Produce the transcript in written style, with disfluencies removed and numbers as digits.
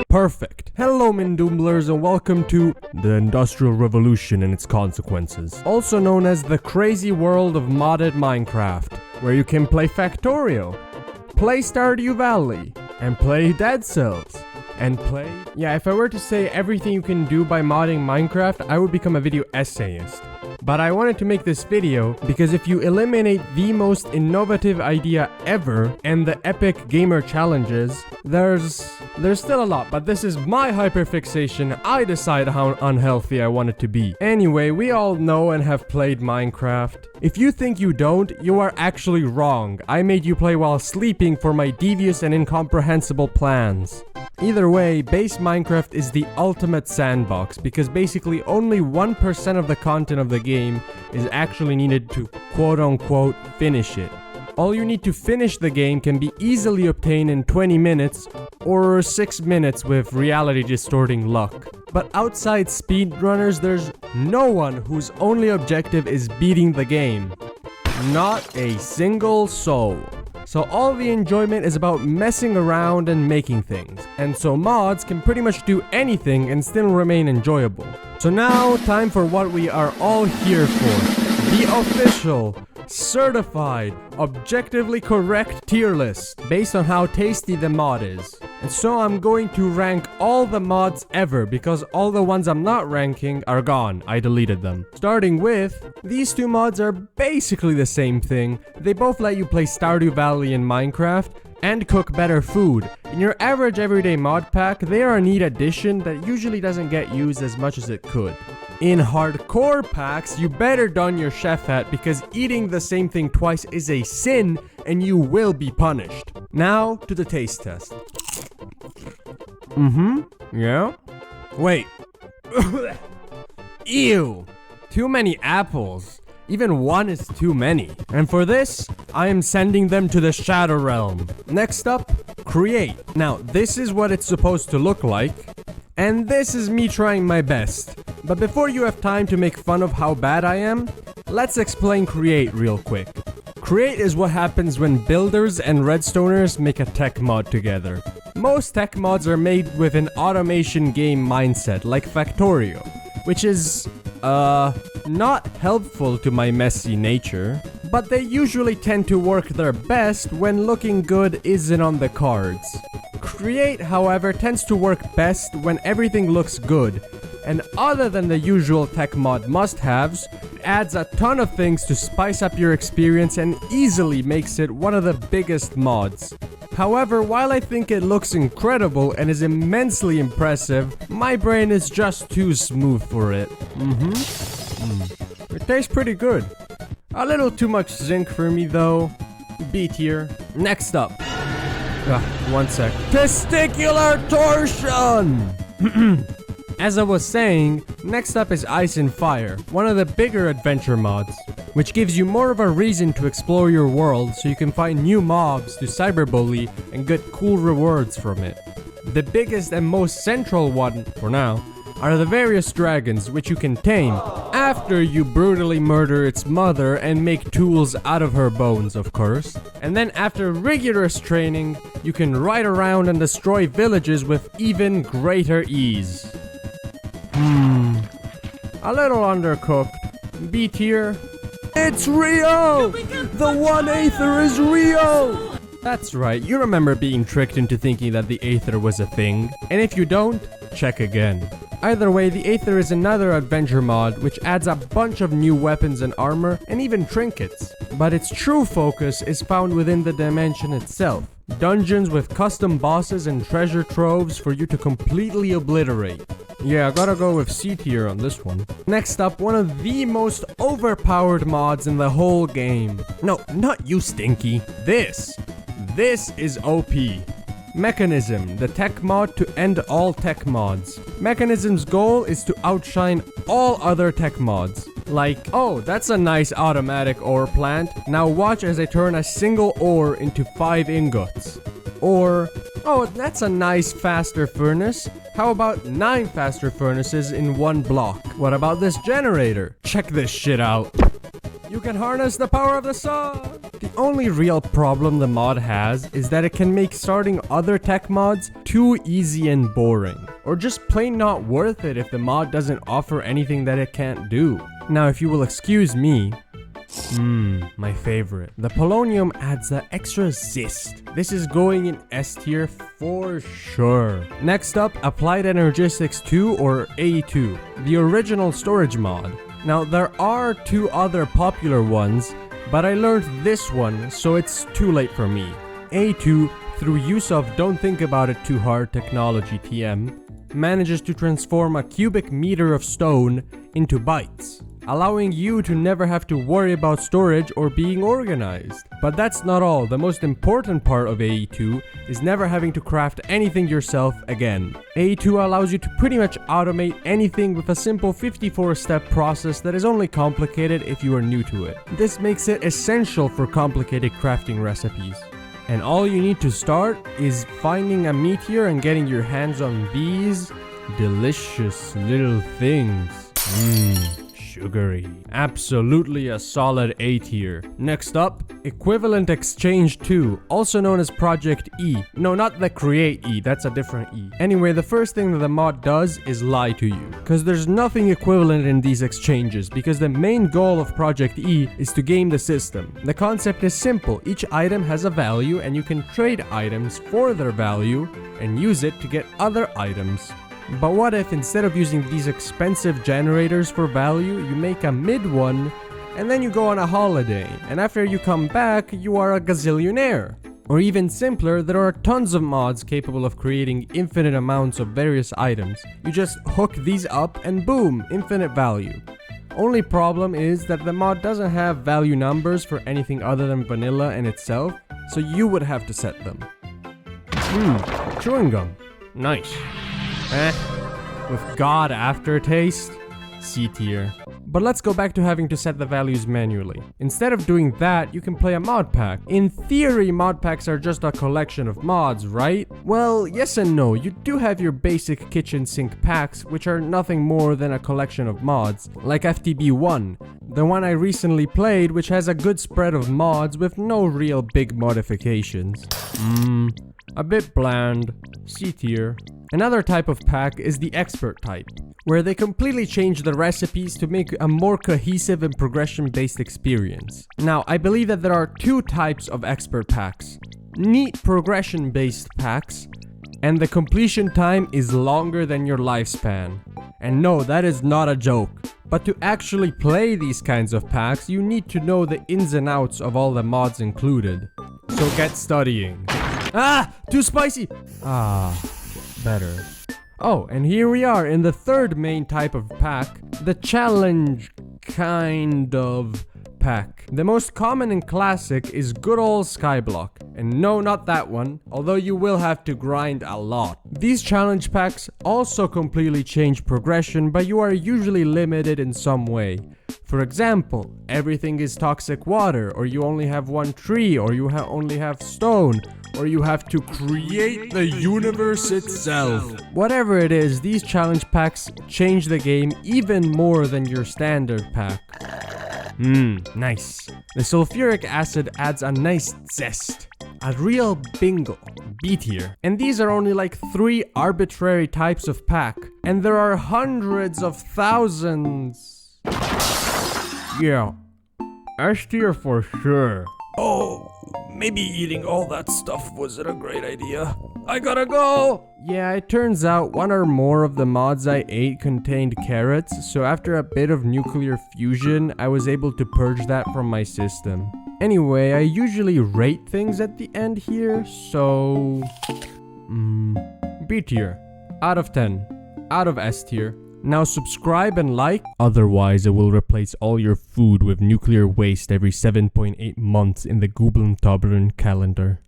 Perfect. Hello Mindoomblers and welcome to the Industrial Revolution and its consequences. Also known as the crazy world of modded Minecraft, where you can play Factorio, play Stardew Valley, and play Dead Cells. Yeah, if I were to say everything you can do by modding Minecraft, I would become a video essayist. But I wanted to make this video because if you eliminate the most innovative idea ever and the epic gamer challenges, there's still a lot, but this is my hyperfixation. I decide how unhealthy I want it to be. Anyway, we all know and have played Minecraft. If you think you don't, you are actually wrong. I made you play while sleeping for my devious and incomprehensible plans. Either way, base Minecraft is the ultimate sandbox because basically only 1% of the content of the game is actually needed to quote-unquote finish it. All you need to finish the game can be easily obtained in 20 minutes or 6 minutes with reality distorting luck. But outside speedrunners, there's no one whose only objective is beating the game. Not a single soul. So all the enjoyment is about messing around and making things. And so mods can pretty much do anything and still remain enjoyable. So now, time for what we are all here for. The official, certified, objectively correct tier list based on how tasty the mod is. And so I'm going to rank all the mods ever because all the ones I'm not ranking are gone. I deleted them. Starting with, these two mods are basically the same thing. They both let you play Stardew Valley in Minecraft and cook better food. In your average everyday mod pack, they are a neat addition that usually doesn't get used as much as it could. In hardcore packs, you better don your chef hat because eating the same thing twice is a sin and you will be punished. Now to the taste test. Yeah? Wait. Ew. Too many apples. Even one is too many. And for this, I am sending them to the Shadow Realm. Next up, create. Now, this is what it's supposed to look like. And this is me trying my best. But before you have time to make fun of how bad I am, let's explain create real quick. Create is what happens when builders and redstoners make a tech mod together. Most tech mods are made with an automation game mindset like Factorio, which is, not helpful to my messy nature, but they usually tend to work their best when looking good isn't on the cards. Create, however, tends to work best when everything looks good, and other than the usual tech mod must-haves, it adds a ton of things to spice up your experience and easily makes it one of the biggest mods. However, while I think it looks incredible and is immensely impressive, my brain is just too smooth for it. It tastes pretty good. A little too much zinc for me though. B tier. Next up. One sec. Testicular torsion! As I was saying, next up is Ice and Fire, one of the bigger adventure mods, which gives you more of a reason to explore your world so you can find new mobs to cyberbully and get cool rewards from it. The biggest and most central one, for now, are the various dragons which you can tame after you brutally murder its mother and make tools out of her bones, of course. And then after rigorous training, you can ride around and destroy villages with even greater ease. A little undercooked. B tier. It's Rio! The one Aether is Rio! That's right, you remember being tricked into thinking that the Aether was a thing. And if you don't, check again. Either way, the Aether is another adventure mod which adds a bunch of new weapons and armor and even trinkets. But its true focus is found within the dimension itself. Dungeons with custom bosses and treasure troves for you to completely obliterate. Yeah, I gotta go with C tier on this one. Next up, one of the most overpowered mods in the whole game. No, not you, Stinky. This is OP. Mekanism, the tech mod to end all tech mods. Mekanism's goal is to outshine all other tech mods. Like, oh, that's a nice automatic ore plant. Now watch as I turn a single ore into 5 ingots. Or, oh, that's a nice faster furnace. How about 9 faster furnaces in one block? What about this generator? Check this shit out. You can harness the power of the sun! The only real problem the mod has is that it can make starting other tech mods too easy and boring. Or just plain not worth it if the mod doesn't offer anything that it can't do. Now if you will excuse me, my favorite. The polonium adds that extra zest. This is going in S tier for sure. Next up, Applied Energistics 2 or A2, the original storage mod. Now there are 2 other popular ones, but I learned this one, so it's too late for me. A2, through use of don't think about it too hard technology TM, manages to transform a cubic meter of stone into bytes, allowing you to never have to worry about storage or being organized. But that's not all. The most important part of AE2 is never having to craft anything yourself again. AE2 allows you to pretty much automate anything with a simple 54-step process that is only complicated if you are new to it. This makes it essential for complicated crafting recipes. And all you need to start is finding a meteor and getting your hands on these delicious little things. Sugary. Absolutely a solid A tier. Next up, Equivalent Exchange 2, also known as ProjectE. No, not the Create E, that's a different E. Anyway, the first thing that the mod does is lie to you, because there's nothing equivalent in these exchanges, because the main goal of ProjectE is to game the system. The concept is simple. Each item has a value and you can trade items for their value and use it to get other items. But what if instead of using these expensive generators for value, you make a mid one and then you go on a holiday, and after you come back, you are a gazillionaire? Or even simpler, there are tons of mods capable of creating infinite amounts of various items. You just hook these up and boom, infinite value. Only problem is that the mod doesn't have value numbers for anything other than vanilla in itself, so you would have to set them. Chewing gum. Nice. With God aftertaste, C tier. But let's go back to having to set the values manually. Instead of doing that, you can play a mod pack. In theory, mod packs are just a collection of mods, right? Well, yes and no. You do have your basic kitchen sink packs, which are nothing more than a collection of mods, like FTB1, the one I recently played, which has a good spread of mods with no real big modifications. A bit bland, C tier. Another type of pack is the expert type, where they completely change the recipes to make a more cohesive and progression-based experience. Now, I believe that there are 2 types of expert packs. Neat progression-based packs, and the completion time is longer than your lifespan. And no, that is not a joke. But to actually play these kinds of packs, you need to know the ins and outs of all the mods included. So get studying. Too spicy! Better. Oh, and here we are in the third main type of pack, the challenge kind of pack. The most common and classic is good old Skyblock. And no, not that one, although you will have to grind a lot. These challenge packs also completely change progression, but you are usually limited in some way. For example, everything is toxic water, or you only have one tree, or you only have stone, or you have to create the universe itself. Whatever it is, these challenge packs change the game even more than your standard pack. Nice. The sulfuric acid adds a nice zest. A real bingo. B tier. And these are only like 3 arbitrary types of pack. And there are hundreds of thousands. Yeah. S tier for sure. Oh, maybe eating all that stuff wasn't a great idea. I gotta go! Yeah, it turns out one or more of the mods I ate contained carrots, so after a bit of nuclear fusion, I was able to purge that from my system. Anyway, I usually rate things at the end here, so... B tier. Out of 10. Out of S tier. Now subscribe and like, otherwise it will replace all your food with nuclear waste every 7.8 months in the Gublin calendar.